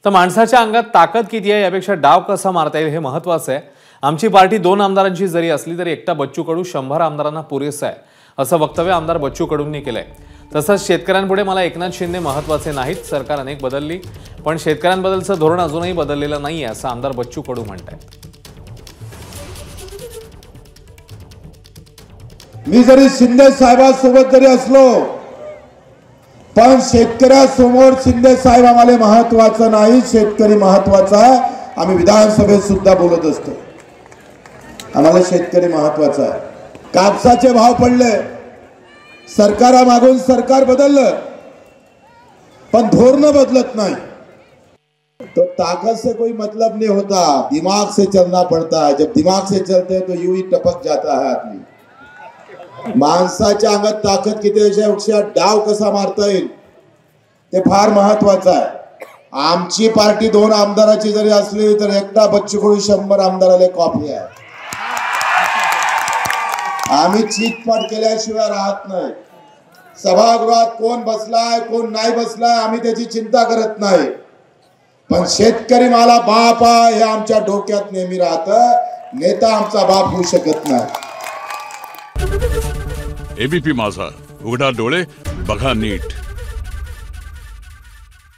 तर माणसाच्या अंगात ताकद किती आहे यापेक्षा डाव कसा मारता येईल हे महत्त्वाचं आहे। आमची पार्टी 2 आमदारांची जरी असली तरी एकटा बच्चू कडू 100 आमदारांना पुरेसं आहे असं वक्तव्य आमदार बच्चू कडूंनी केलंय। तसंच शेतकऱ्यांपुढे मला एकनाथ शिंदे महत्त्वाचे नाहीत, सरकार अनेक बदलली पण शेतकऱ्यांबद्दलचं धोरण अजूनही बदललेलं नाहीये असं आमदार बच्चू कडू म्हणतात। मी जरी शिंदे साहेबांसोबत जरी असलो पण शेतकऱ्यासमोर शिंदे साहेब आम्हाला महत्त्वाचं नाही, शेतकरी महत्त्वाचा आहे। आम्ही विधानसभेत सुद्धा बोलत असतो, आम्हाला शेतकरी महत्त्वाचा आहे। कापसाचे भाव पडले, सरकारामागून सरकार बदललं पण धोरण बदलत नाही। तो ताकत से कोई मतलब नहीं होता, दिमाग से चलना पड़ता है। जब दिमाग से चलते हैं तो यूं ही टपक जाता है आदमी। माणसाच्या अंगात ताकद किती आहे, डाव कसा मारता येईल ते फार महत्त्वाचं आहे। आमची पार्टी 2 आमदाराची जरी असली तर एकटा बच्चू कडू 100 आमदाराला कॉपी आहे। आम्ही चीतपाट केल्याशिवाय राहत नाही। सभागृहात कोण बसलाय कोण नाही बसलाय आम्ही त्याची चिंता करत नाही, पण शेतकरी मला बाप आहे हे आमच्या डोक्यात नेहमी राहतं। नेता आमचा बाप होऊ शकत नाही। एबीपी माझा, उघडा डोळे बघा नीट।